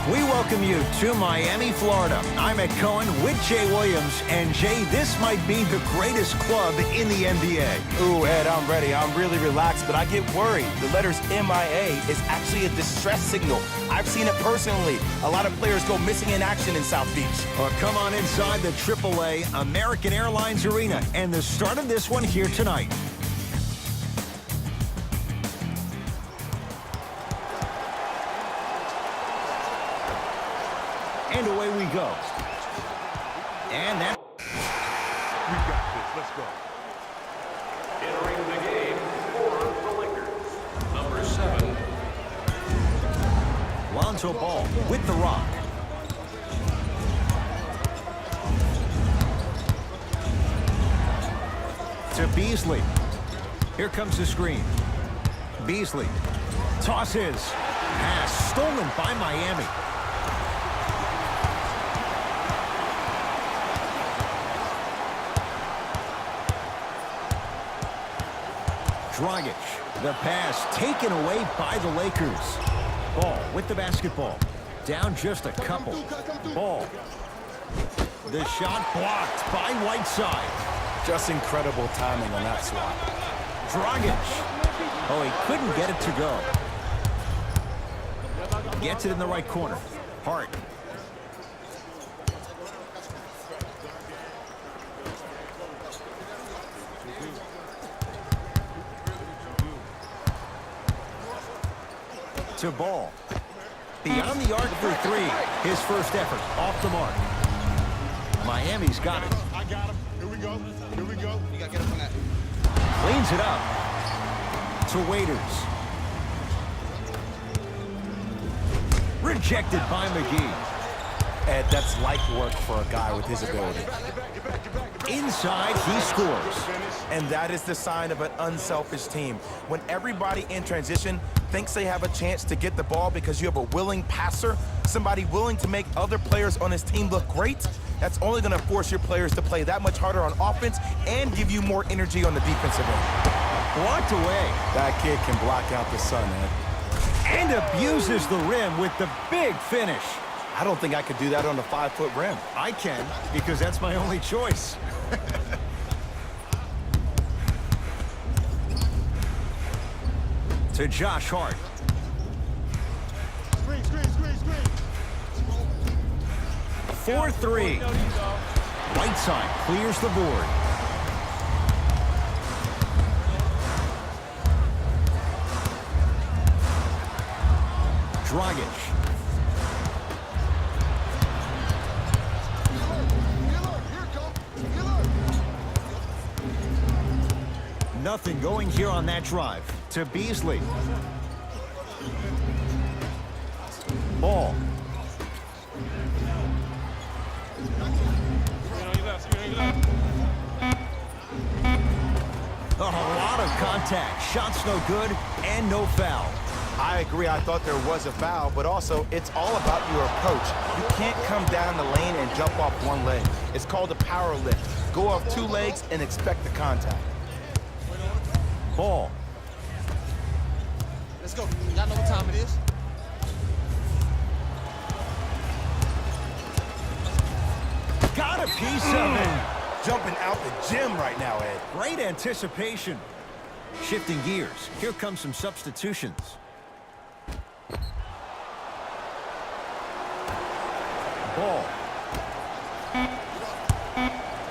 We welcome you to Miami, Florida. I'm Ed Cohen with Jay Williams. And Jay, this might be the greatest club in the NBA. Ooh, Ed, I'm ready. I'm really relaxed, but I get worried. The letters MIA is actually a distress signal. I've seen it personally. A lot of players go missing in action in South Beach. Well, come on inside the AAA American Airlines Arena and the start of this one here tonight. And away we go. And that... We got this. Let's go. Entering the game for the Lakers, number 7. Lonzo Ball with the rock. To Beasley. Here comes the screen. Beasley tosses. Pass stolen by Miami. Dragic, the pass taken away by the Lakers. Ball with the basketball. Down just a couple. Ball. The shot blocked by Whiteside. Just incredible timing on that swat. Dragic. Oh, he couldn't get it to go. Gets it in the right corner. Hart. To Ball. Beyond the arc for three. His first effort off the mark. Miami's got it. I got him. Here we go. Here we go. You got to get up on that. Cleans it up. To Waiters. Rejected by McGee. Ed, that's light work for a guy with his ability. Inside, he scores. And that is the sign of an unselfish team. When everybody in transition thinks they have a chance to get the ball because you have a willing passer, somebody willing to make other players on his team look great, that's only going to force your players to play that much harder on offense and give you more energy on the defensive end. Blocked away. That kid can block out the sun, Ed. And abuses the rim with the big finish. I don't think I could do that on a 5-foot rim. I can, because that's my only choice. To Josh Hart. Screen, screen, screen, screen. 4-3. Whiteside clears the board. Dragic. Nothing going here on that drive. To Beasley. Ball. A lot of contact. Shots no good and no foul. I agree. I thought there was a foul, but also it's all about your approach. You can't come down the lane and jump off one leg. It's called a power lift. Go off two legs and expect the contact. Ball. Let's go. Y'all know what time it is. Got a piece of it. Jumping out the gym right now, Ed. Great anticipation. Shifting gears. Here come some substitutions. Ball.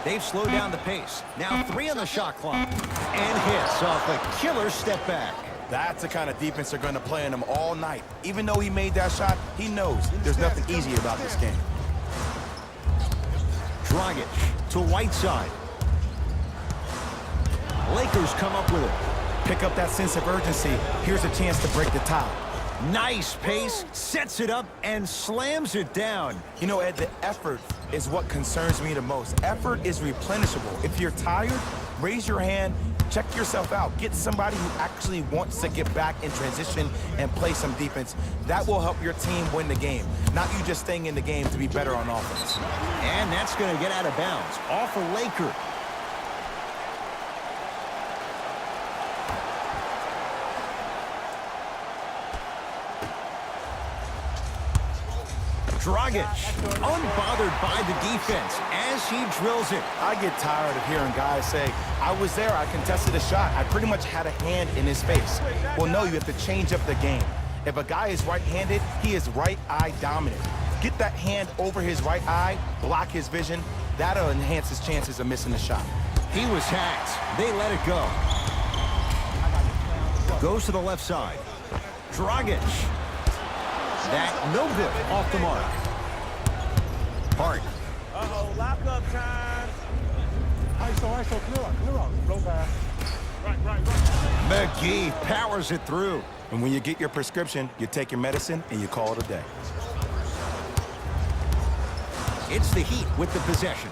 They've slowed down the pace. Now 3 on the shot clock. And hits off a killer step back. That's the kind of defense they're going to play on him all night. Even though he made that shot, he knows there's nothing easy about this game. Dragic to Whiteside. Lakers come up with it. Pick up that sense of urgency. Here's a chance to break the tie. Nice pace, sets it up, and slams it down. You know, Ed, the effort is what concerns me the most. Effort is replenishable. If you're tired, raise your hand, check yourself out. Get somebody who actually wants to get back in transition and play some defense. That will help your team win the game, not you just staying in the game to be better on offense. And that's going to get out of bounds. Off a Laker. Dragic, unbothered by the defense as he drills it. I get tired of hearing guys say, I was there, I contested a shot, I pretty much had a hand in his face. Well, no, you have to change up the game. If a guy is right-handed, he is right eye dominant. Get that hand over his right eye, block his vision. That'll enhance his chances of missing the shot. He was hacked. They let it go. Goes to the left side. Dragic. That no good off the mark. Hart. Uh-oh, lock-up time. ISO, clear out. Blow pass. Right. McGee powers it through. And when you get your prescription, you take your medicine and you call it a day. It's the Heat with the possession.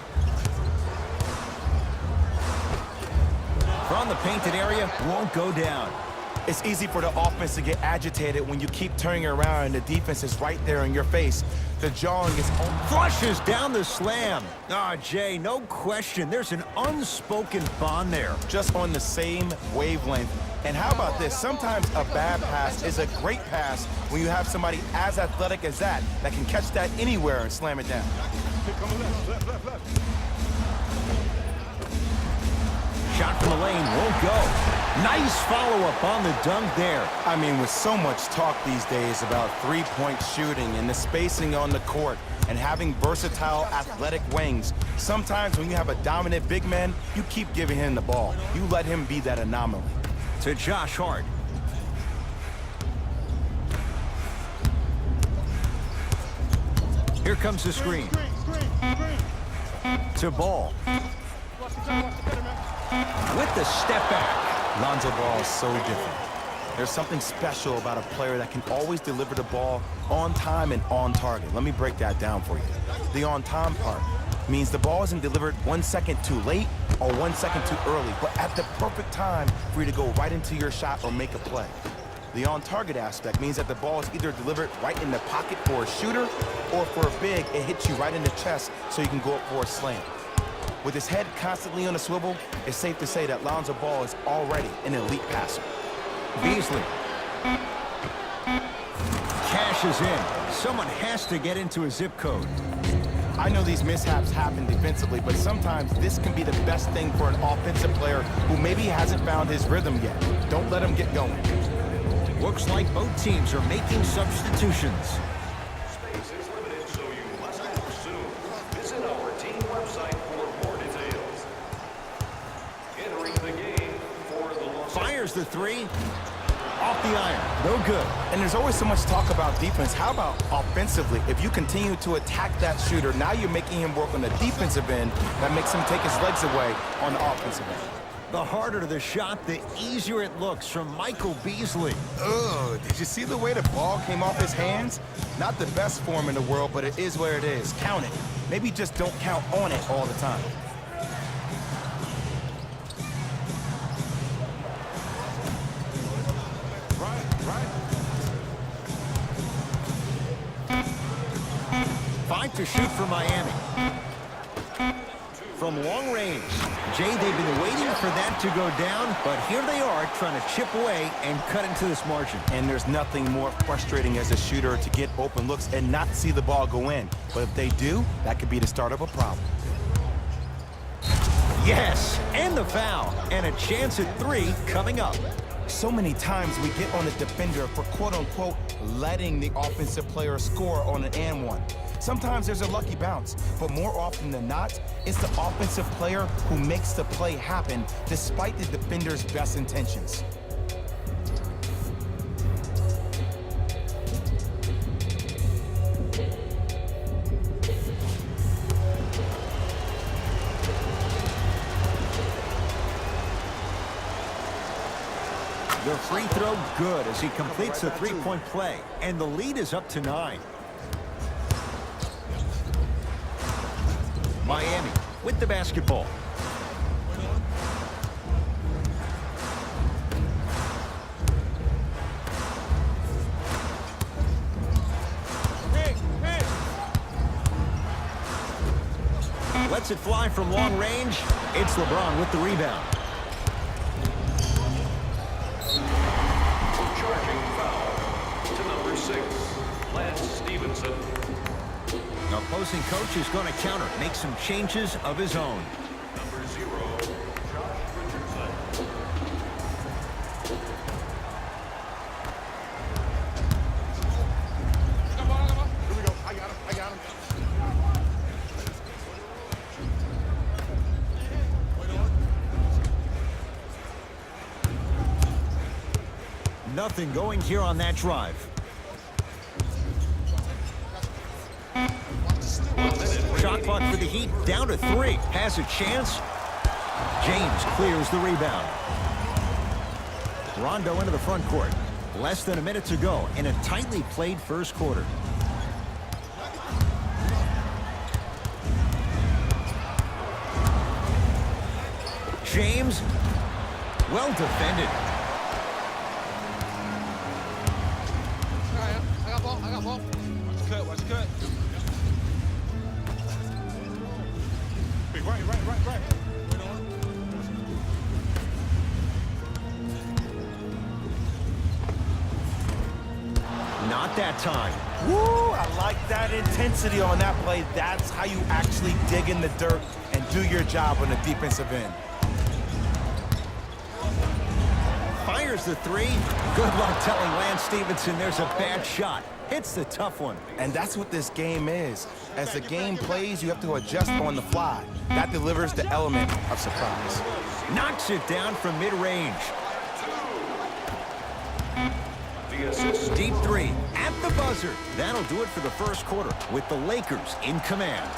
From the painted area, won't go down. It's easy for the offense to get agitated when you keep turning around and the defense is right there in your face. The jawing is on. Flushes down the slam. Jay, no question. There's an unspoken bond there. Just on the same wavelength. And how about this? Sometimes a bad pass is a great pass when you have somebody as athletic as that can catch that anywhere and slam it down. Here come left. Shot from the lane won't go. Nice follow-up on the dunk there. I mean, with so much talk these days about three-point shooting and the spacing on the court and having versatile athletic wings, sometimes when you have a dominant big man, you keep giving him the ball. You let him be that anomaly. To Josh Hart. Here comes the screen. To Ball. With the step back. Lonzo Ball is so different. There's something special about a player that can always deliver the ball on time and on target. Let me break that down for you. The on-time part means the ball isn't delivered 1 second too late or 1 second too early, but at the perfect time for you to go right into your shot or make a play. The on-target aspect means that the ball is either delivered right in the pocket for a shooter, or for a big, it hits you right in the chest so you can go up for a slam. With his head constantly on a swivel, it's safe to say that Lonzo Ball is already an elite passer. Beasley. Cashes in. Someone has to get into a zip code. I know these mishaps happen defensively, but sometimes this can be the best thing for an offensive player who maybe hasn't found his rhythm yet. Don't let him get going. Looks like both teams are making substitutions. Space is limited, so you must act soon. Visit our team website for more details. Entering the game for the Los Fires the three. Off the iron. No good. And there's always so much talk about defense. How about offensively? If you continue to attack that shooter, now you're making him work on the defensive end. That makes him take his legs away on the offensive end. The harder the shot, the easier it looks from Michael Beasley. Ugh, did you see the way the ball came off his hands? Not the best form in the world, but it is where it is. Count it. Maybe just don't count on it all the time. Five to shoot for Miami. From long range. Jay, they've been waiting for that to go down, but here they are trying to chip away and cut into this margin. And there's nothing more frustrating as a shooter to get open looks and not see the ball go in. But if they do, that could be the start of a problem. Yes, and the foul. And a chance at three coming up. So many times we get on a defender for quote-unquote letting the offensive player score on an and one. Sometimes there's a lucky bounce, but more often than not, it's the offensive player who makes the play happen despite the defender's best intentions. The free throw good as he completes the three-point play, and the lead is up to 9. Miami with the basketball. Lets it fly from long range. It's LeBron with the rebound. charging foul to number 6, Lance Stevenson. opposing coach is going to counter, make some changes of his own. Number 0, Josh Richardson. Here we go. I got him. I got him. Nothing going here on that drive. Shot clock for the Heat, down to 3. Has a chance. James clears the rebound. Rondo into the front court. Less than a minute to go in a tightly played first quarter. James, well defended. I got ball. Watch the cut. Hey, right. Not that time. Woo! I like that intensity on that play. That's how you actually dig in the dirt and do your job on the defensive end. Fires the 3. Good luck telling Lance Stevenson there's a bad shot. Hits the tough one. And that's what this game is. As the game plays, you have to adjust on the fly. That delivers the element of surprise. Knocks it down from mid-range. The assist. Deep 3 at the buzzer. That'll do it for the first quarter with the Lakers in command.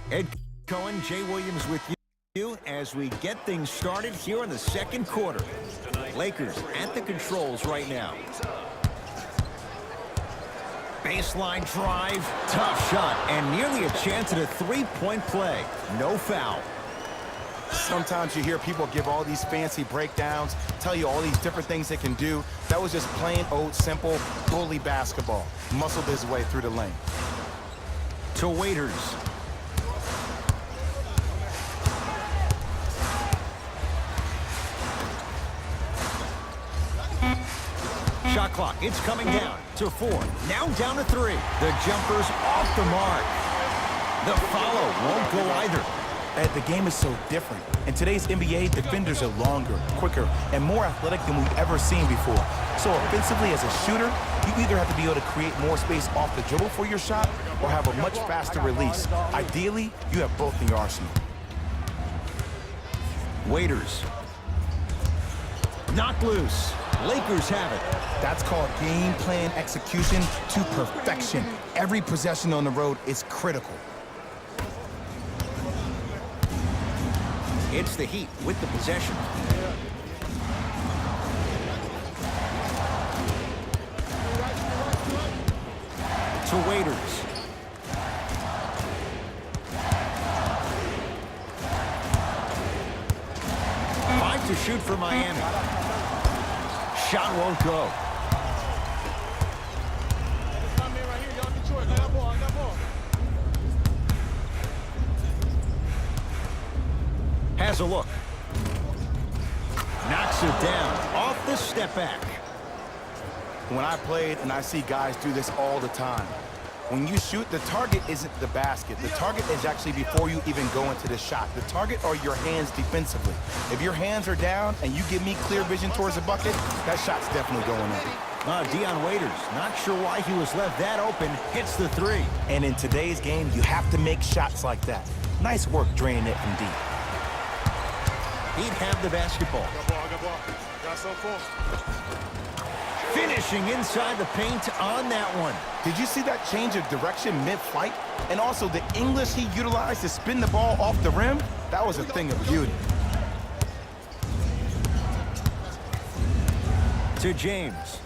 Ed Cohen, Jay Williams with you as we get things started here in the second quarter. Lakers at the controls right now. Baseline drive, tough shot, and nearly a chance at a three-point play. No foul. Sometimes you hear people give all these fancy breakdowns, tell you all these different things they can do. That was just plain old simple bully basketball. Muscled his way through the lane. To Waiters. Shot clock, it's coming down to 4. Now down to 3. The jumper's off the mark. The follow won't go either. Ed, the game is so different. In today's NBA, defenders are longer, quicker, and more athletic than we've ever seen before. So offensively, as a shooter, you either have to be able to create more space off the dribble for your shot or have a much faster release. Ideally, you have both in your arsenal. Waiters. Knocked loose. Lakers have it. That's called game plan execution to perfection. Every possession on the road is critical. It's the Heat with the possession. To Waiters. Five to shoot for Miami. Shot won't go. Has a look. Knocks it down off the step back. When I played, and I see guys do this all the time, when you shoot, the target isn't the basket. The target is actually before you even go into the shot. The target are your hands defensively. If your hands are down and you give me clear vision towards the bucket, that shot's definitely going in. Dion Waiters, not sure why he was left that open, hits the 3. And in today's game, you have to make shots like that. Nice work draining it from deep. He'd have the basketball. Got ball. Got so far. Finishing inside the paint on that one. Did you see that change of direction mid-flight? And also the English he utilized to spin the ball off the rim? That was a thing of beauty. To James.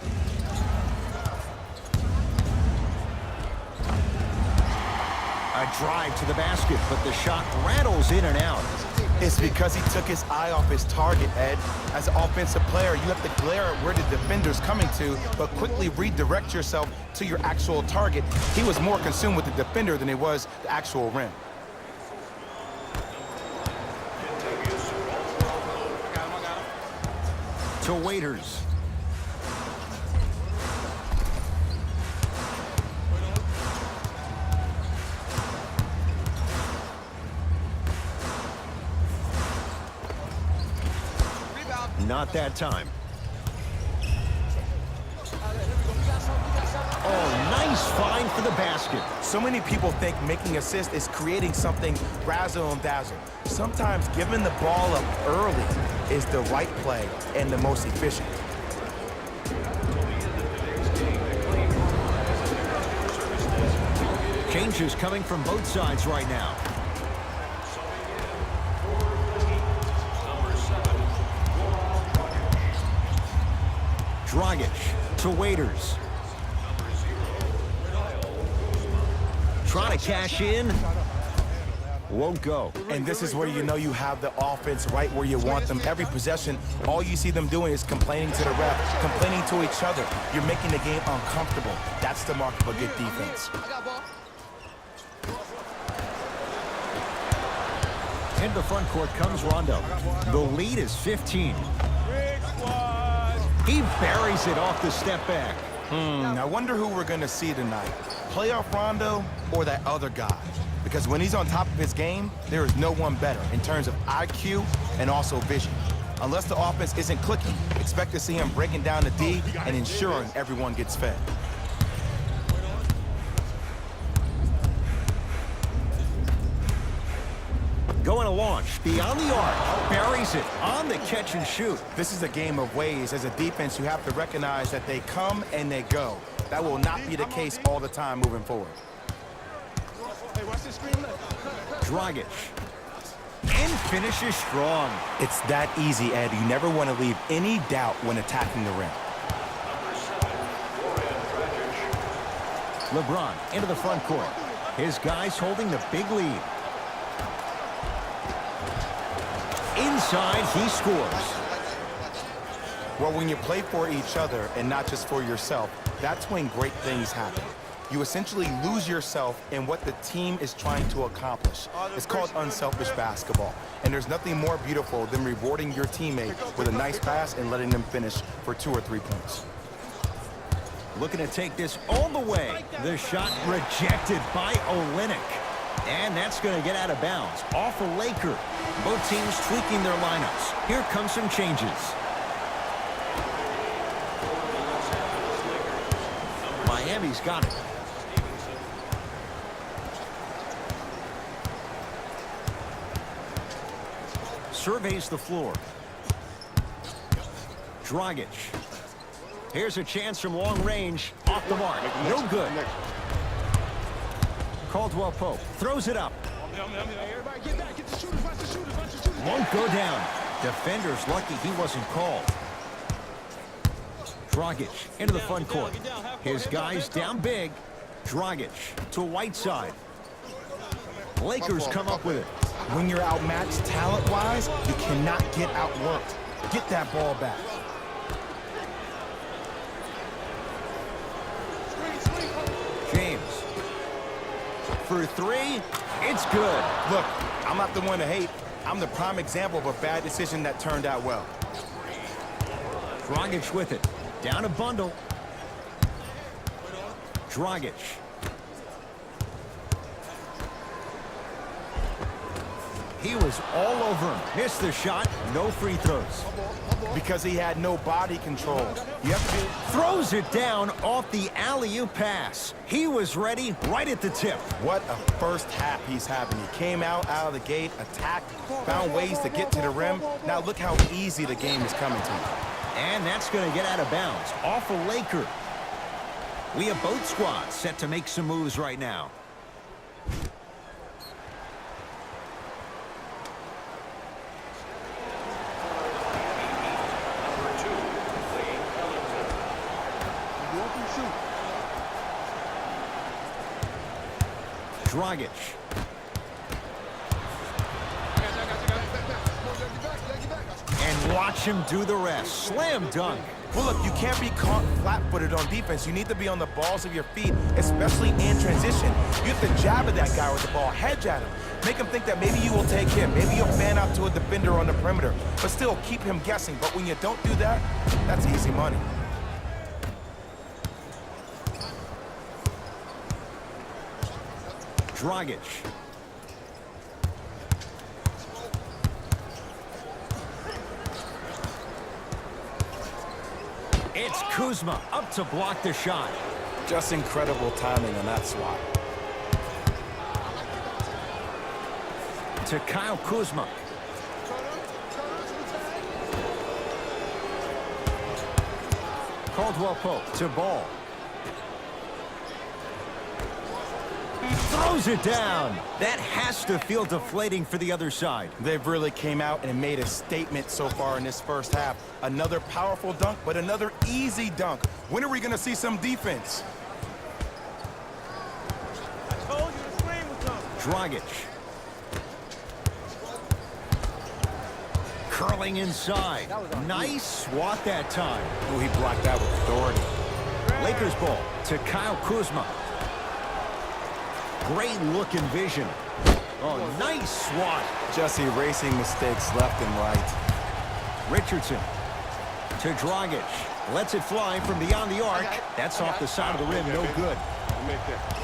A drive to the basket, but the shot rattles in and out. It's because he took his eye off his target, Ed. As an offensive player, you have to glare at where the defender's coming to, but quickly redirect yourself to your actual target. He was more consumed with the defender than he was the actual rim. To Waiters. Not that time. Oh, nice find for the basket. So many people think making assists is creating something razzle and dazzle. Sometimes giving the ball up early is the right play and the most efficient. Changes coming from both sides right now. Dragic to Waiters. Trying to cash in. Won't go. And this is where you know you have the offense right where you want them. Every possession, all you see them doing is complaining to the ref, complaining to each other. You're making the game uncomfortable. That's the mark of a good defense. Into the front court comes Rondo. The lead is 15. He buries it off the step back. I wonder who we're going to see tonight. Playoff Rondo or that other guy? Because when he's on top of his game, there is no one better in terms of IQ and also vision. Unless the offense isn't clicking, expect to see him breaking down the D and ensuring everyone gets fed. Going to launch beyond the arc. Buries it on the catch and shoot. This is a game of ways. As a defense, you have to recognize that they come and they go. That will not be the case all the time moving forward. Hey, watch this screen. Dragic. And finishes strong. It's that easy, Ed. You never want to leave any doubt when attacking the rim. LeBron into the front court. His guys holding the big lead. Inside, he scores. Well, when you play for each other and not just for yourself, that's when great things happen. You essentially lose yourself in what the team is trying to accomplish. It's called unselfish basketball. And there's nothing more beautiful than rewarding your teammate with a nice pass and letting them finish for 2 or 3 points. Looking to take this all the way. The shot rejected by Olynyk. And that's going to get out of bounds. Off a Laker. Both teams tweaking their lineups. Here come some changes. Miami's got it. Surveys the floor. Dragic. Here's a chance from long range. Off the mark. No good. Caldwell Pope throws it up. Everybody get back. Get the shooters. Watch the shooters. Watch the shooters. Won't go down. Defender's lucky he wasn't called. Dragic into the front court. His guys down big. Dragic to Whiteside. Lakers come up with it. When you're outmatched talent-wise, you cannot get outworked. Get that ball back. James. For three, it's good. Look, I'm not the one to hate. I'm the prime example of a bad decision that turned out well. Dragic with it. Down a bundle. Dragic. He was all over him. Missed the shot. No free throws. Because he had no body control. You have to be... Throws it down off the alley-oop pass. He was ready right at the tip. What a first half he's having. He came out of the gate, attacked, found ways to get to the rim. Now look how easy the game is coming to him. And that's going to get out of bounds. Off a Laker. We have both squads set to make some moves right now. shoot. Dragic. And watch him do the rest. Slam dunk. Well, look, you can't be caught flat-footed on defense. You need to be on the balls of your feet, especially in transition. You have to jab at that guy with the ball, hedge at him. Make him think that maybe you will take him. Maybe you'll fan out to a defender on the perimeter, but still keep him guessing. But when you don't do that, that's easy money. Dragic. It's Kuzma up to block the shot. Just incredible timing on that swat. To Kyle Kuzma. Caldwell Pope to Ball. Throws it down. That has to feel deflating for the other side. They've really came out and made a statement so far in this first half. Another powerful dunk, but another easy dunk. When are we going to see some defense? I told you the screen was coming. Dragic. Curling inside. Nice swat that time. Oh, he blocked that with authority. Lakers ball to Kyle Kuzma. Great look and vision. Oh, nice swat. Just erasing mistakes left and right. Richardson to Dragic. Lets it fly from beyond the arc. That's off the side of the rim. No good. Make that.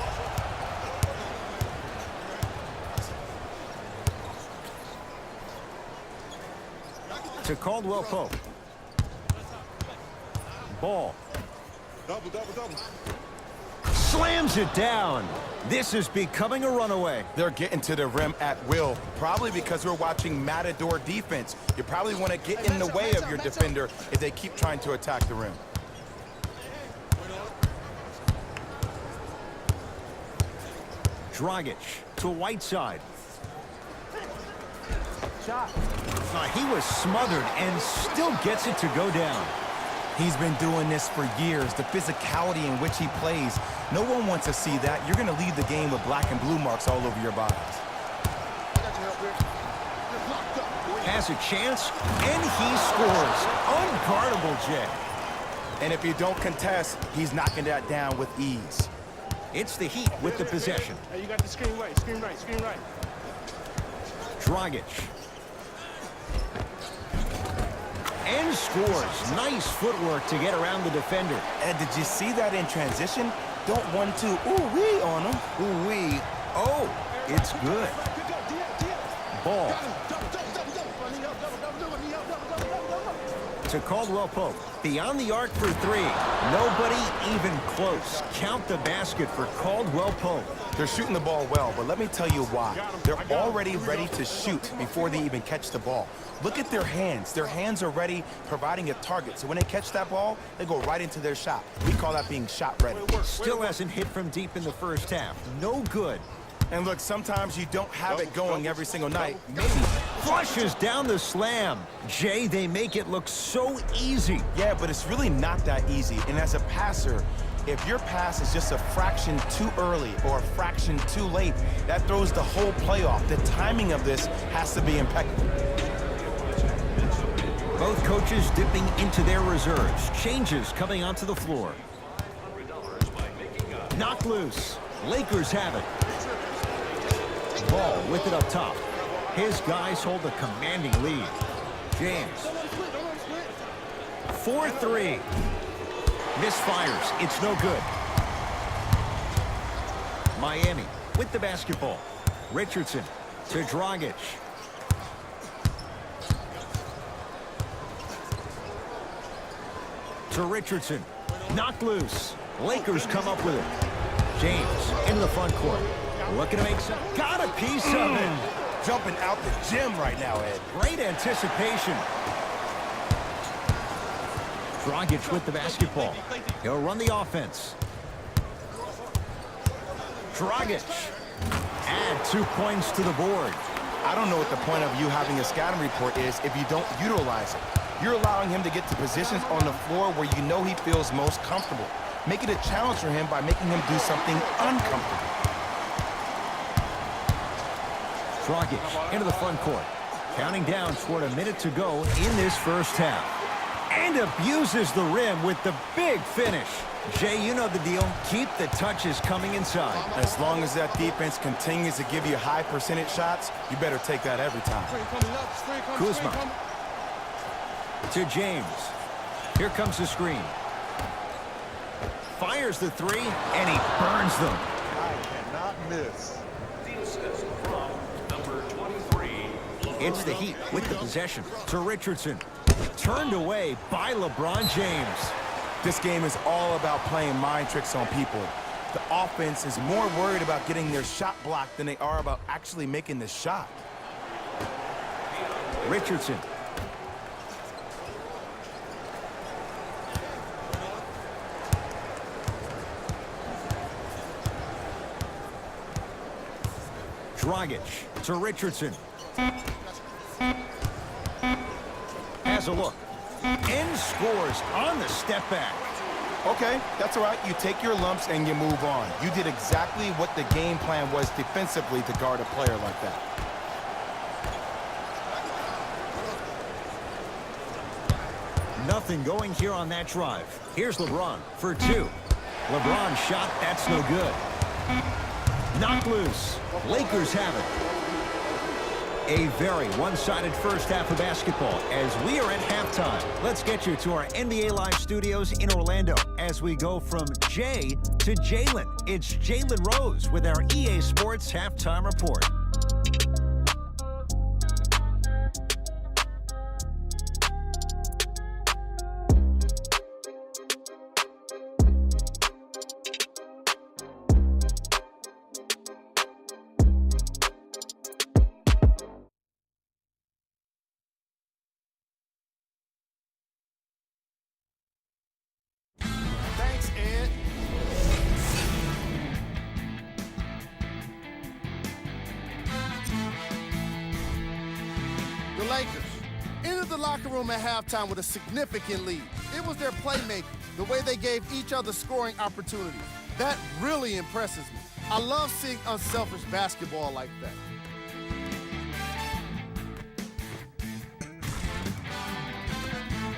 To Caldwell Pope. Ball. Double, double, double. Slams it down. This is becoming a runaway. They're getting to the rim at will, probably because we're watching Matador defense. You probably want to get in the way of your defender if they keep trying to attack the rim. Dragic to Whiteside. He was smothered and still gets it to go down. He's been doing this for years, the physicality in which he plays. No one wants to see that. You're going to leave the game with black and blue marks all over your bodies. Has a chance, and he scores. Unguardable, Jay. And if you don't contest, he's knocking that down with ease. It's the Heat with the possession. Hey, you got the screen right, screen right, screen right. Dragic. And scores. Nice footwork to get around the defender. Ed, did you see that in transition? Don't 1-2 ooh-wee on him. Ooh-wee. Oh, it's good. Ball to Caldwell Pope. Beyond the arc for three. Nobody even close. Count the basket for Caldwell Pope. They're shooting the ball well, but let me tell you why. They're already ready to shoot before they even catch the ball. Look at their hands. Their hands are ready, providing a target. So when they catch that ball, they go right into their shot. We call that being shot ready. Still hasn't hit from deep in the first half. No good. And look, sometimes you don't have it going every single night. Maybe. Flushes down the slam. Jay, they make it look so easy. Yeah, but it's really not that easy. And as a passer, if your pass is just a fraction too early or a fraction too late, that throws the whole play off. The timing of this has to be impeccable. Both coaches dipping into their reserves. Changes coming onto the floor. Knocked loose. Lakers have it. Ball with it up top. His guys hold a commanding lead. James. 4-3. Misfires. It's no good. Miami with the basketball. Richardson to Dragic. To Richardson. Knocked loose. Lakers come up with it. James in the front court. Looking to make some. Got a piece of it. Jumping out the gym right now, Ed. Great anticipation. Dragic with the basketball. He'll run the offense. Dragic. Add 2 points to the board. I don't know what the point of you having a scouting report is if you don't utilize it. You're allowing him to get to positions on the floor where you know he feels most comfortable. Make it a challenge for him by making him do something uncomfortable. Dragic into the front court. Counting down toward a minute to go in this first half. And abuses the rim with the big finish. Jay, you know the deal. Keep the touches coming inside. As long as that defense continues to give you high percentage shots, you better take that every time. Screen coming up, screen coming, Kuzma. screen coming. To James. Here comes the screen. Fires the three, and he burns them. I cannot miss. The assist from number 23. It's the Heat with the possession to Richardson. Turned away by LeBron James. This game is all about playing mind tricks on people. The offense is more worried about getting their shot blocked than they are about actually making the shot. Richardson. Dragic to Richardson. Has a look. And scores on the step back. Okay, that's all right. You take your lumps and you move on. You did exactly what the game plan was defensively to guard a player like that. Nothing going here on that drive. Here's LeBron for two. LeBron shot, that's no good. Knocked loose. Lakers have it. A very one-sided first half of basketball as we are at halftime. Let's get you to our NBA Live studios in Orlando as we go from Jay to Jalen. It's Jalen Rose with our EA Sports Halftime Report. Thanks, Ed. The Lakers entered the locker room at halftime with a significant lead. It was their playmaking, the way they gave each other scoring opportunities. That really impresses me. I love seeing unselfish basketball like that.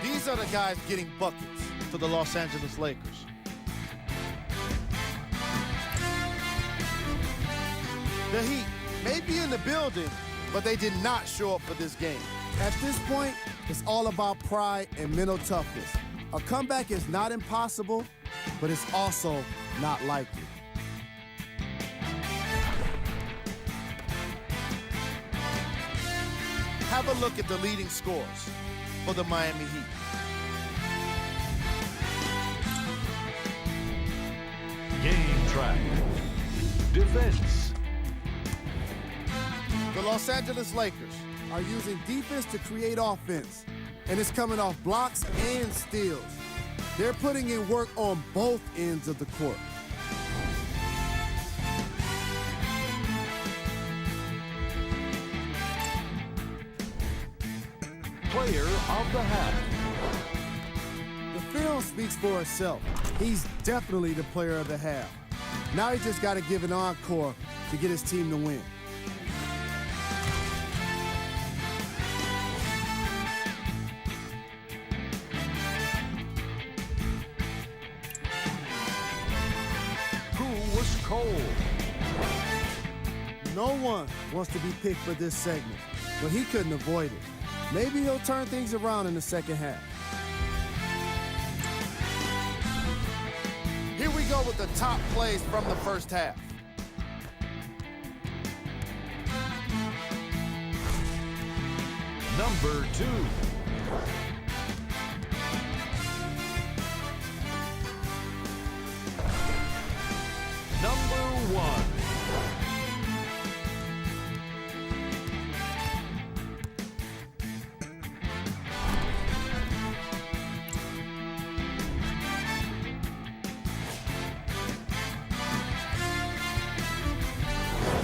These are the guys getting buckets for the Los Angeles Lakers. The Heat may be in the building, but they did not show up for this game. At this point, it's all about pride and mental toughness. A comeback is not impossible, but it's also not likely. Have a look at the leading scores for the Miami Heat. Game track. Defense. The Los Angeles Lakers are using defense to create offense, and it's coming off blocks and steals. They're putting in work on both ends of the court. Player of the half. The film speaks for itself. He's definitely the player of the half. Now he just got to give an encore to get his team to win. Who was cold? No one wants to be picked for this segment, but he couldn't avoid it. Maybe he'll turn things around in the second half. Here we go with the top plays from the first half. Number 2. Number 1.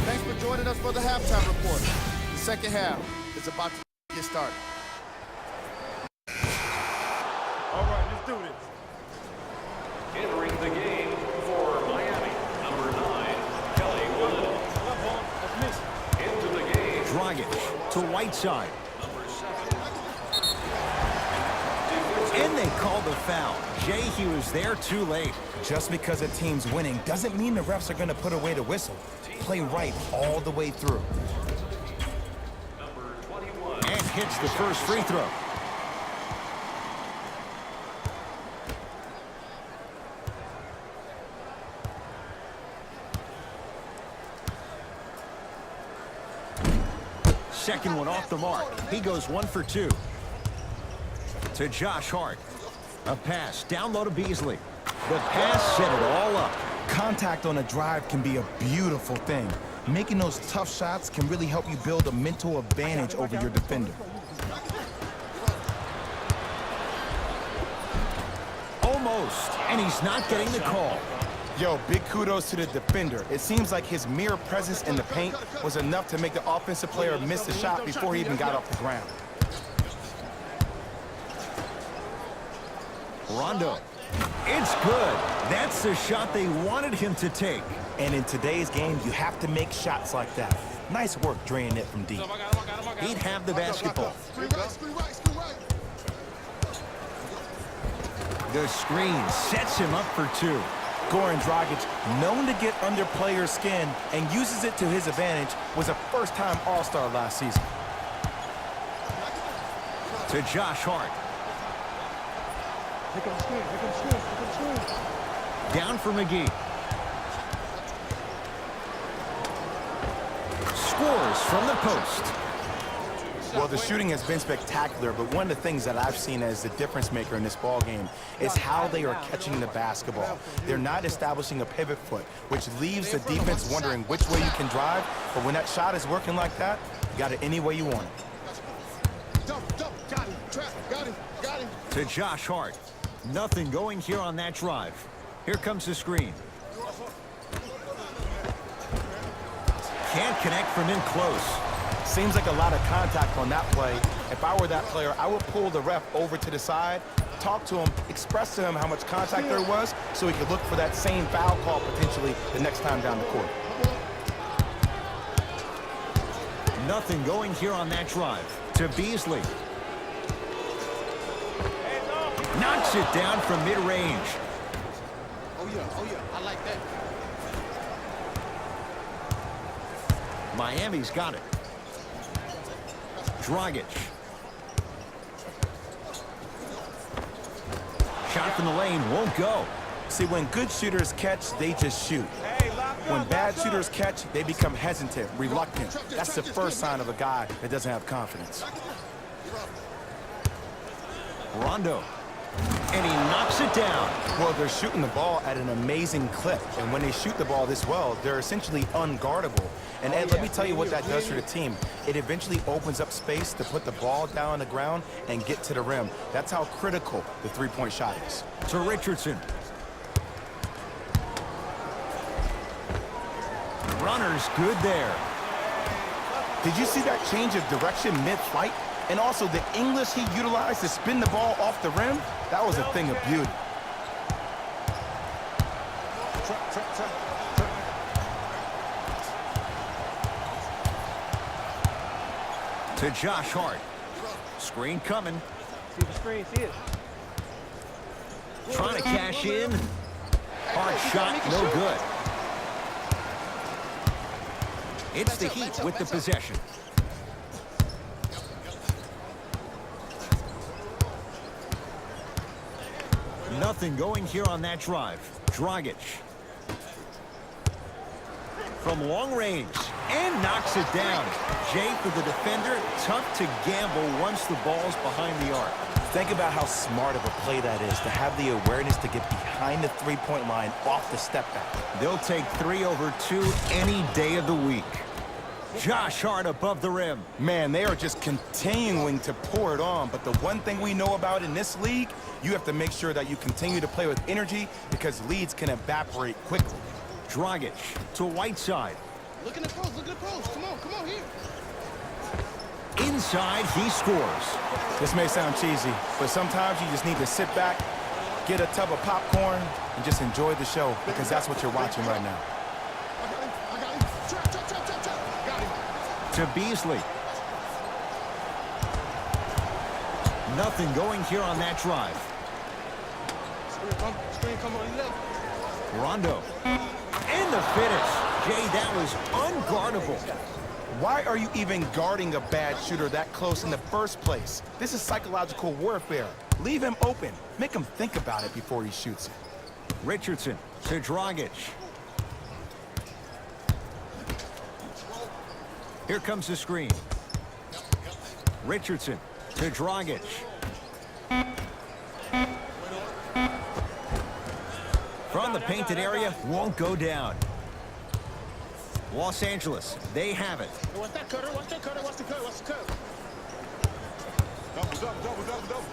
Thanks for joining us for the halftime report. The second half is about to get started. All right, let's do this. Entering Entering the game for Miami, number 9, Kelly Wood. Into the game, Dragic to Whiteside. number 7. And they called the foul. Jay, he was there too late. Just because a team's winning doesn't mean the refs are going to put away the whistle. Play right all the way through. Number 21. And hits the first free throw. Second one off the mark. He goes 1 for 2. To Josh Hart. A pass down low to Beasley. The pass set it all up. Contact on a drive can be a beautiful thing. Making those tough shots can really help you build a mental advantage over your defender. Almost. And he's not getting the call. Yo, big kudos to the defender. It seems like his mere presence in the paint was enough to make the offensive player miss the shot before he even got off the ground. Rondo. It's good. That's the shot they wanted him to take. And in today's game, you have to make shots like that. Nice work draining it from deep. He'd have the basketball. The screen sets him up for 2. Goran Dragic, known to get under players' skin and uses it to his advantage, was a first-time All-Star last season. To Josh Hart. Down for McGee. Scores from the post. Well, the shooting has been spectacular, but one of the things that I've seen as the difference maker in this ball game is how they are catching the basketball. They're not establishing a pivot foot, which leaves the defense wondering which way you can drive, but when that shot is working like that, you got it any way you want it. To Josh Hart. Nothing going here on that drive. Here comes the screen. Can't connect from in close. Seems like a lot of contact on that play. If I were that player, I would pull the ref over to the side, talk to him, express to him how much contact there was so he could look for that same foul call potentially the next time down the court. Nothing going here on that drive. To Beasley. Knocks it down from mid-range. Oh yeah, I like that. Miami's got it. Dragic. Shot from the lane won't go. See, when good shooters catch, they just shoot. When bad shooters catch, they become hesitant, reluctant. That's the first sign of a guy that doesn't have confidence. Rondo. And he knocks it down. Well, they're shooting the ball at an amazing clip. And when they shoot the ball this well, they're essentially unguardable. And Ed, let me tell you what that does for the team. It eventually opens up space to put the ball down on the ground and get to the rim. That's how critical the three-point shot is. To Richardson. Runner's good there. Did you see that change of direction mid-flight? And also the English he utilized to spin the ball off the rim? That was a thing of beauty. To Josh Hart. Screen coming. See the screen, see it. Trying to cash in. Hard shot, no good. It's the Heat with the possession. Nothing going here on that drive. Dragic. From long range. And knocks it down. Jay, for the defender, tough to gamble once the ball's behind the arc. Think about how smart of a play that is to have the awareness to get behind the three-point line off the step back. They'll take 3 over 2 any day of the week. Josh Hart above the rim. Man, they are just continuing to pour it on. But the one thing we know about in this league, you have to make sure that you continue to play with energy because leads can evaporate quickly. Dragic to Whiteside. Look in the post, look at the post. Come on here. Inside, he scores. This may sound cheesy, but sometimes you just need to sit back, get a tub of popcorn, and just enjoy the show because that's what you're watching right now. I got him. Trap. Got him. To Beasley. Nothing going here on that drive. Screen come on left. Rondo. And the finish. Jay, that was unguardable. Why are you even guarding a bad shooter that close in the first place? This is psychological warfare. Leave him open. Make him think about it before he shoots it. Richardson to Dragic. Here comes the screen. Richardson to Dragic. From the painted area, won't go down. Los Angeles, they have it. Watch that cutter. Watch the cutter. Watch the cutter. Double.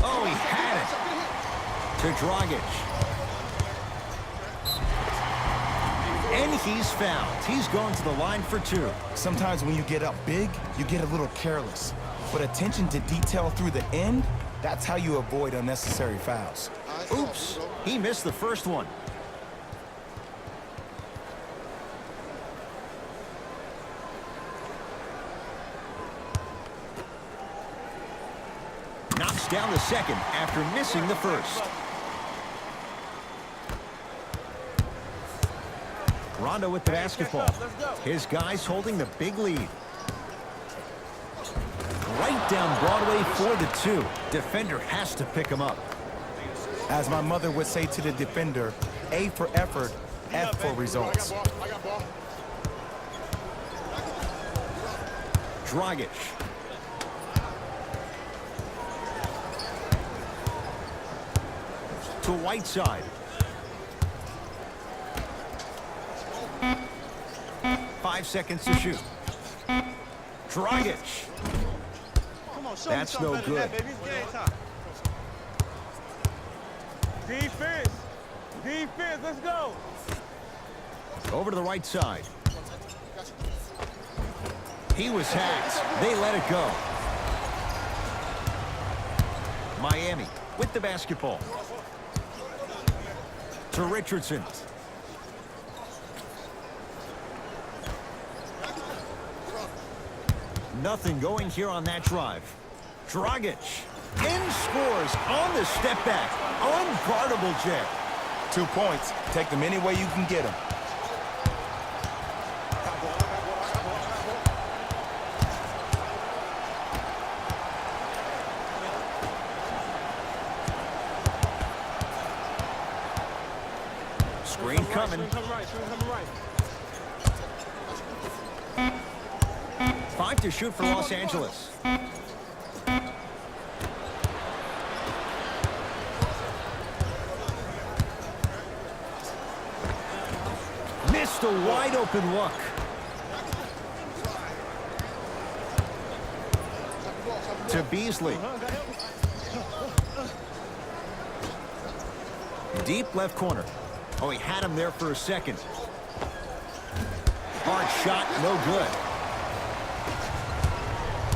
Oh, he had it. To Dragic. And he's fouled. He's going to the line for two. Sometimes when you get up big, you get a little careless. But attention to detail through the end, that's how you avoid unnecessary fouls. Oops, he missed the first one. Knocks down the second after missing the first. Rondo with the basketball. His guys holding the big lead. Right down Broadway for the two. Defender has to pick him up. As my mother would say to the defender, A for effort, F for results. I got ball. Dragic. To Whiteside. Five seconds to shoot. Dragic. Come on, show That's me no something better than good. that, baby. It's game time. Defense, let's go. Over to the right side. He was hacked. They let it go. Miami with the basketball. To Richardson. Nothing going here on that drive. Dragic. And scores on the step back. Unguardable, Jay. 2 points. Take them any way you can get them. Screen coming. Screen coming right. 5 to shoot for Los Angeles. Missed a wide open look. To Beasley. Deep left corner. Oh, he had him there for a second. Hard shot, no good.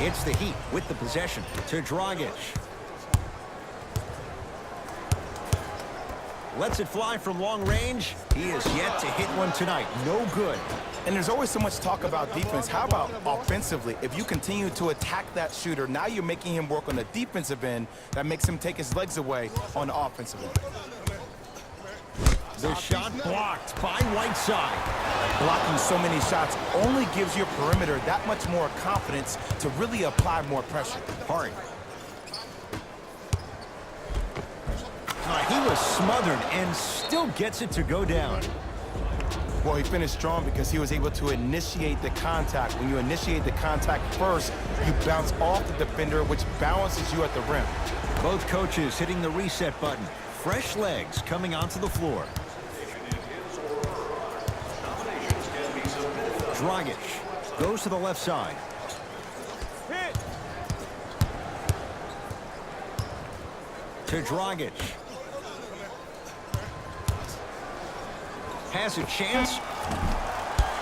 It's the Heat with the possession to Dragic. Lets it fly from long range. He is yet to hit one tonight. No good. And there's always so much talk about defense. How about offensively? If you continue to attack that shooter, now you're making him work on the defensive end. That makes him take his legs away on the offensive end. The shot blocked by Whiteside. Blocking so many shots only gives your perimeter that much more confidence to really apply more pressure. Hard. He was smothered and still gets it to go down. Well, he finished strong because he was able to initiate the contact. When you initiate the contact first, you bounce off the defender, which balances you at the rim. Both coaches hitting the reset button. Fresh legs coming onto the floor. Dragic goes to the left side. Hit. To Dragic. Has a chance.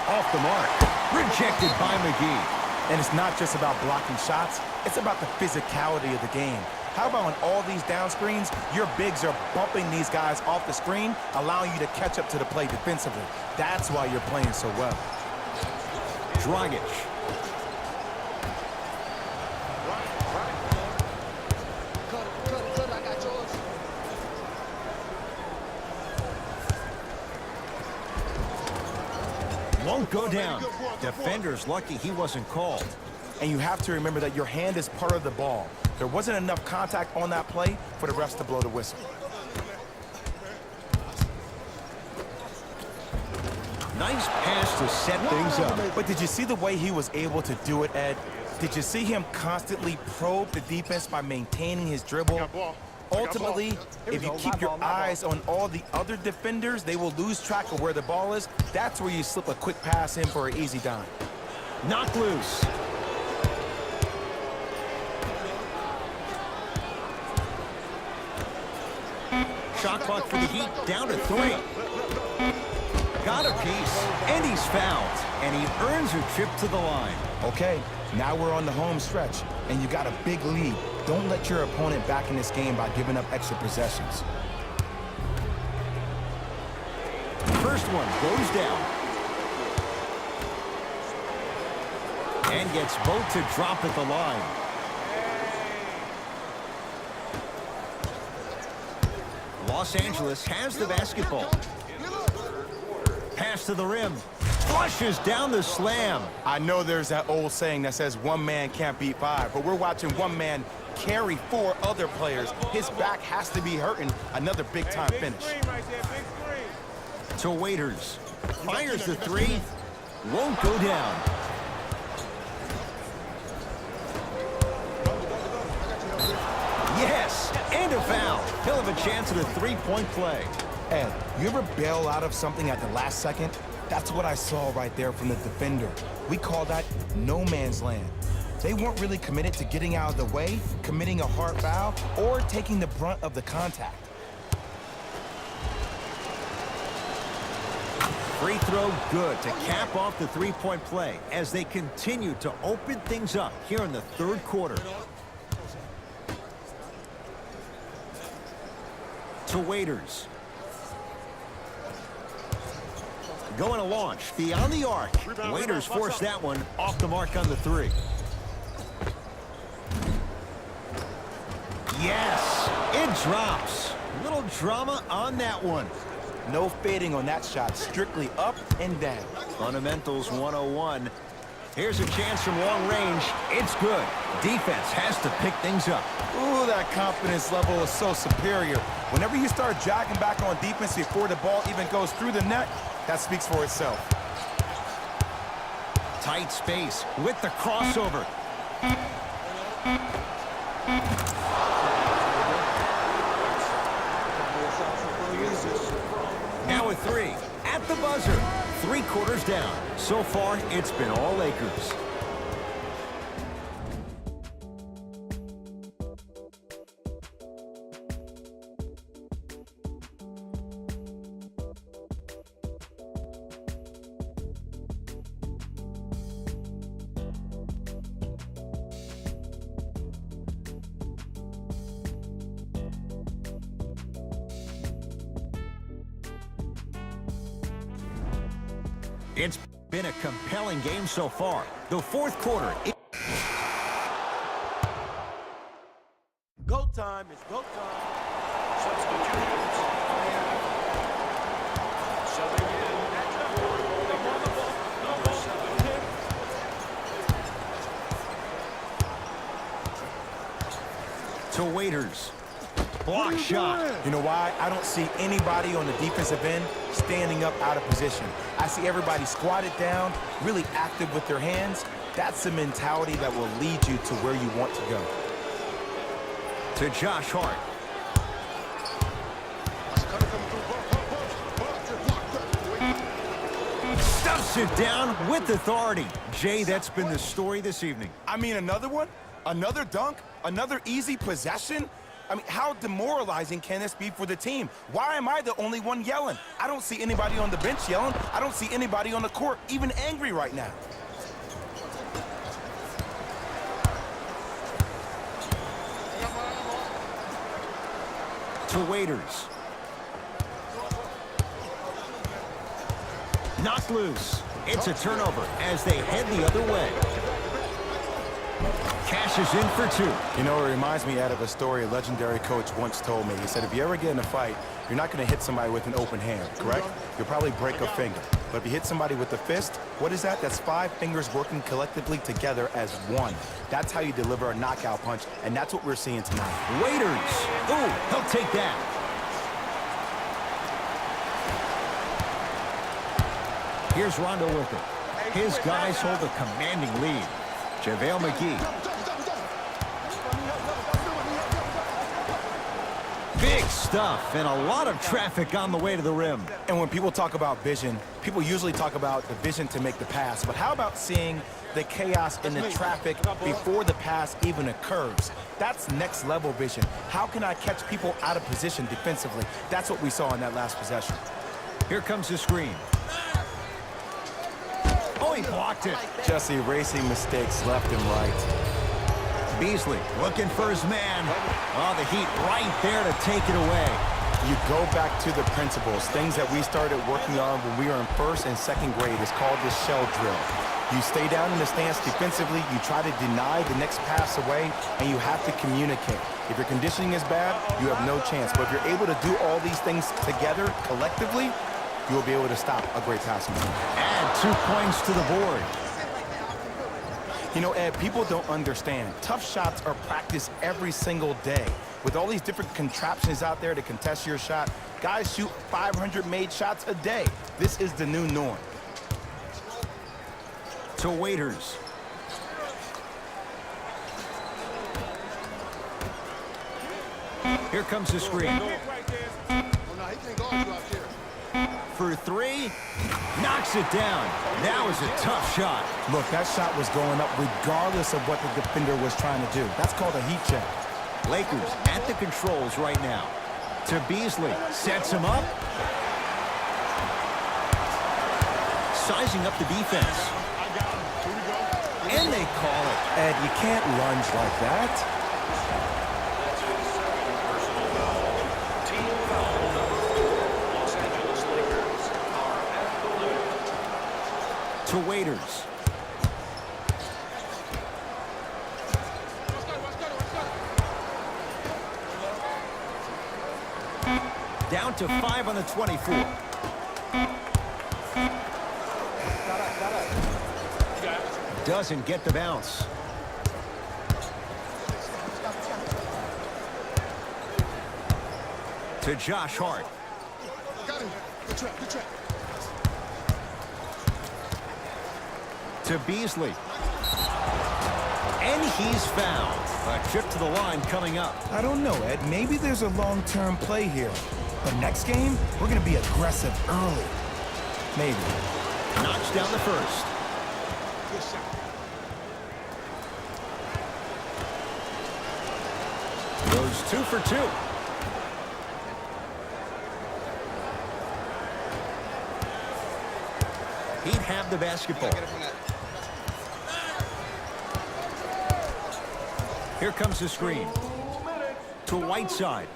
Off the mark. Rejected by McGee. And it's not just about blocking shots, it's about the physicality of the game. How about on all these down screens, your bigs are bumping these guys off the screen, allowing you to catch up to the play defensively. That's why you're playing so well. Dragic. Cut, I got yours. Won't go down. Defender's lucky he wasn't called. And you have to remember that your hand is part of the ball. There wasn't enough contact on that play for the refs to blow the whistle. Nice pass to set things up. But did you see the way he was able to do it, Ed? Did you see him constantly probe the defense by maintaining his dribble? Ultimately, if you keep your eyes on all the other defenders, they will lose track of where the ball is. That's where you slip a quick pass in for an easy dime. Knocked loose. Shot clock for the Heat down to 3. Got a piece, and he's fouled. And he earns a trip to the line. Okay, now we're on the home stretch, and you got a big lead. Don't let your opponent back in this game by giving up extra possessions. First one goes down. And gets both to drop at the line. Los Angeles has the basketball. Pass to the rim. Flushes down the slam. I know there's that old saying that says one man can't beat 5, but we're watching one man carry 4 other players. His back has to be hurting. Another big-time finish. To Waiters. Fires the 3. Won't go down. Yes, and a foul. He'll have a chance at a 3-point play. Ed, you ever bail out of something at the last second? That's what I saw right there from the defender. We call that no man's land. They weren't really committed to getting out of the way, committing a hard foul, or taking the brunt of the contact. Free throw good to cap off the 3-point play as they continue to open things up here in the third quarter. To Waiters. Going to launch beyond the arc. Waiters forced that one off the mark on the 3. Yes, it drops. Little drama on that one. No fading on that shot, strictly up and down. Fundamentals 101. Here's a chance from long range. It's good. Defense has to pick things up. Ooh, that confidence level is so superior. Whenever you start jogging back on defense before the ball even goes through the net, that speaks for itself. Tight space with the crossover. Now a 3 at the buzzer. 3 quarters down. So far, it's been all Lakers. It's been a compelling game so far. The fourth quarter. Go time. It's go time. Substitutions. Subbing in number 7. To Waiters. Block shot. You know why? I don't see anybody on the defensive end standing up out of position. I see everybody squatted down, really active with their hands. That's the mentality that will lead you to where you want to go. To Josh Hart. Stuffs it down with authority. Jay, that's been the story this evening. I mean, another one? Another dunk? Another easy possession? I mean, how demoralizing can this be for the team? Why am I the only one yelling? I don't see anybody on the bench yelling. I don't see anybody on the court even angry right now. To Waiters. Knocked loose. It's a turnover as they head the other way. Cashes in for 2. You know, it reminds me out of a story a legendary coach once told me. He said, if you ever get in a fight, you're not going to hit somebody with an open hand, correct? You'll probably break a finger. But if you hit somebody with the fist, what is that? That's 5 fingers working collectively together as one. That's how you deliver a knockout punch, and that's what we're seeing tonight. Waiters. Ooh, he'll take that. Here's Rondo with it. His guys hold a commanding lead. JaVale McGee. Big stuff and a lot of traffic on the way to the rim. And when people talk about vision, people usually talk about the vision to make the pass. But how about seeing the chaos in the traffic before the pass even occurs? That's next level vision. How can I catch people out of position defensively? That's what we saw in that last possession. Here comes the screen. Oh, he blocked it. Just erasing mistakes left and right. Beasley looking for his man. Oh, the Heat right there to take it away. You go back to the principles, things that we started working on when we were in 1st and 2nd grade. It's called the shell drill. You stay down in the stance defensively, you try to deny the next pass away, and you have to communicate. If your conditioning is bad, you have no chance. But if you're able to do all these things together, collectively, you'll be able to stop a great passing team. Add 2 points to the board. You know, Ed, people don't understand. Tough shots are practiced every single day. With all these different contraptions out there to contest your shot, guys shoot 500 made shots a day. This is the new norm. To Waiters. Here comes the screen. Oh, no, he can't guard you out there. For 3. Knocks it down. That was a tough shot. Look, that shot was going up regardless of what the defender was trying to do. That's called a heat check. Lakers at the controls right now. To Beasley. Sets him up. Sizing up the defense. And they call it. Ed, you can't lunge like that. That's his 2nd personal foul. Team foul number 4. Los Angeles Lakers are at the limit. To Waiters. Down to 5 on the 24. Doesn't get the bounce. To Josh Hart. Got him. Good trap, good trap. To Beasley. And he's fouled. A trip to the line coming up. I don't know, Ed. Maybe there's a long-term play here. But next game, we're going to be aggressive early. Maybe. Knocks down the first. Good shot. Goes 2 for 2. He'd have the basketball. Here comes the screen. To Whiteside.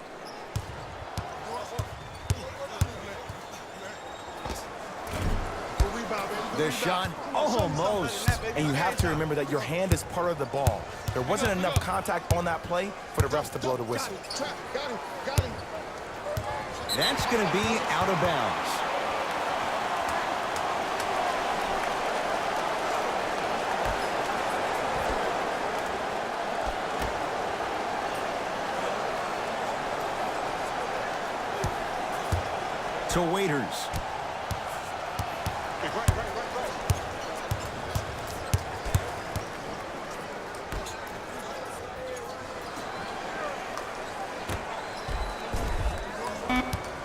The shot almost. And you have to remember that your hand is part of the ball. There wasn't enough contact on that play for the refs to blow the whistle. Trap, got him, got him. That's going to be out of bounds. To Waiters.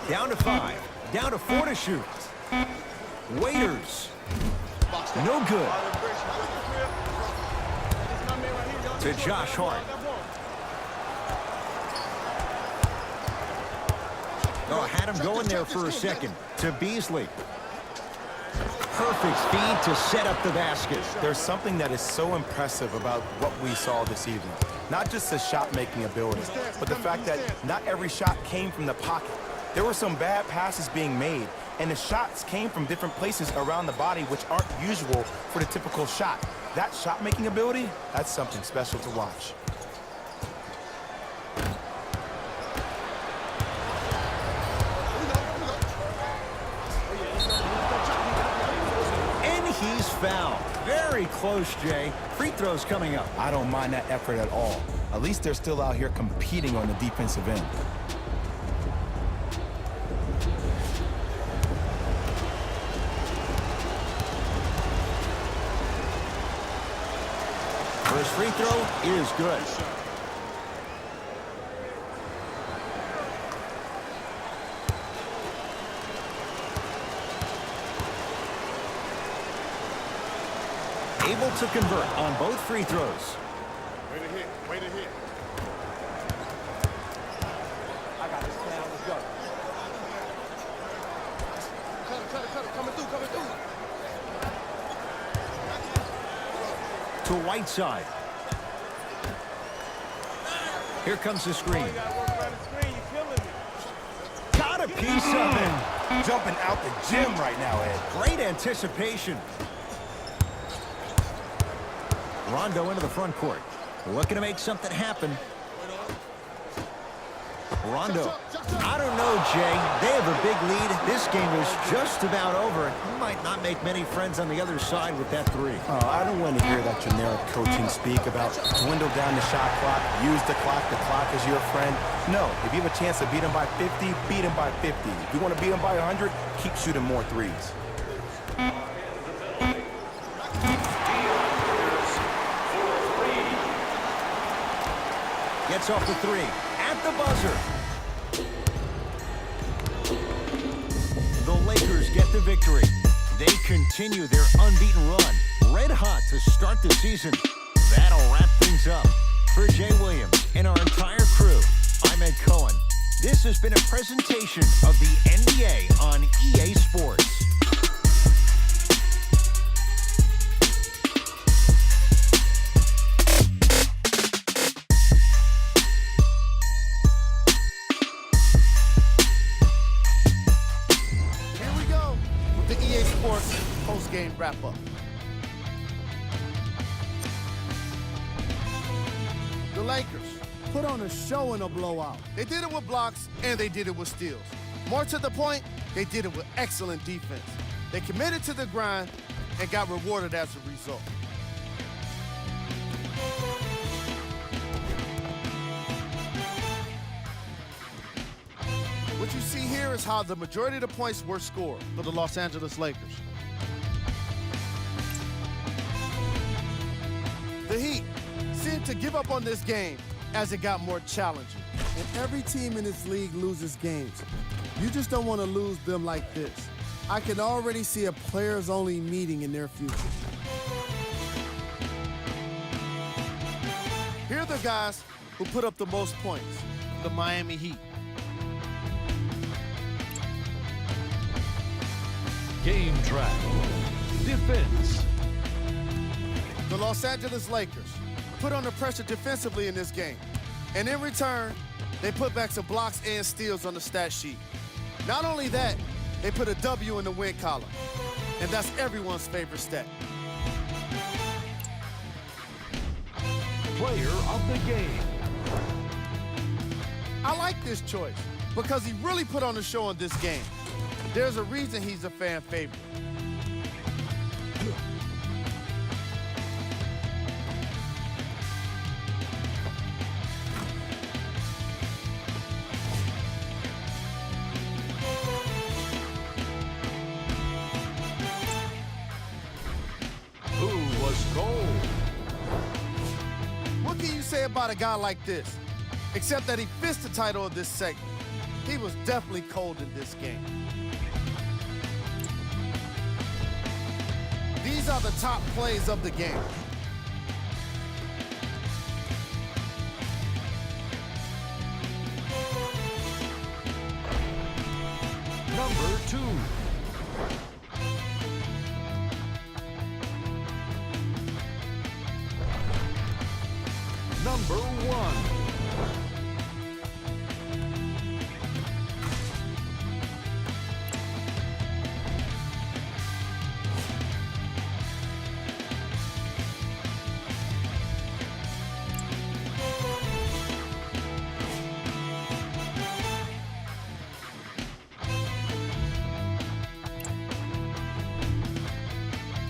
Down to 5. Down to 4 to shoot. Waiters. No good. To Josh Hart. Oh, had him going there for a second. To Beasley. Perfect feed to set up the basket. There's something that is so impressive about what we saw this evening. Not just the shot-making ability, but the fact that not every shot came from the pocket. There were some bad passes being made, and the shots came from different places around the body which aren't usual for the typical shot. That shot-making ability, that's something special to watch. And he's fouled. Very close, Jay. Free throws coming up. I don't mind that effort at all. At least they're still out here competing on the defensive end. First free throw is good. Able to convert on both free throws. Way to hit. Way to hit. I got this now. Let's go. Cut it. Coming through. To Whiteside. Here comes the screen. You gotta work around the screen. You're killing me. Got a piece of him. Jumping out the gym right now, Ed. Great anticipation. Rondo into the front court. Looking to make something happen. Rondo. I don't know, Jay. They have a big lead. This game is just about over. You might not make many friends on the other side with that three. Oh, I don't want to hear that generic coaching speak about dwindle down the shot clock, use the clock is your friend. No, if you have a chance to beat them by 50, beat them by 50. If you want to beat them by 100, keep shooting more threes. Gets off the three. At the buzzer. The Lakers get the victory. They continue their unbeaten run. Red hot to start the season. That'll wrap things up. For Jay Williams and our entire crew, I'm Ed Cohen. This has been a presentation of the NBA on EA Sports. Post-game wrap-up. The Lakers put on a show in a blowout. They did it with blocks, and they did it with steals. More to the point, they did it with excellent defense. They committed to the grind and got rewarded as a result. What you see here is how the majority of the points were scored for the Los Angeles Lakers. The Heat seemed to give up on this game as it got more challenging. And every team in this league loses games. You just don't want to lose them like this. I can already see a players-only meeting in their future. Here are the guys who put up the most points, the Miami Heat. Game track. Defense. The Los Angeles Lakers put on the pressure defensively in this game. And in return, they put back some blocks and steals on the stat sheet. Not only that, they put a W in the win column. And that's everyone's favorite stat. Player of the game. I like this choice because he really put on a show in this game. There's a reason he's a fan favorite. Who was cold? What can you say about a guy like this? Except that he fits the title of this segment. He was definitely cold in this game. These are the top plays of the game. Number 2. Number 1.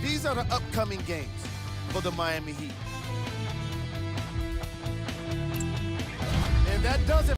These are the upcoming games for the Miami Heat. And that does it.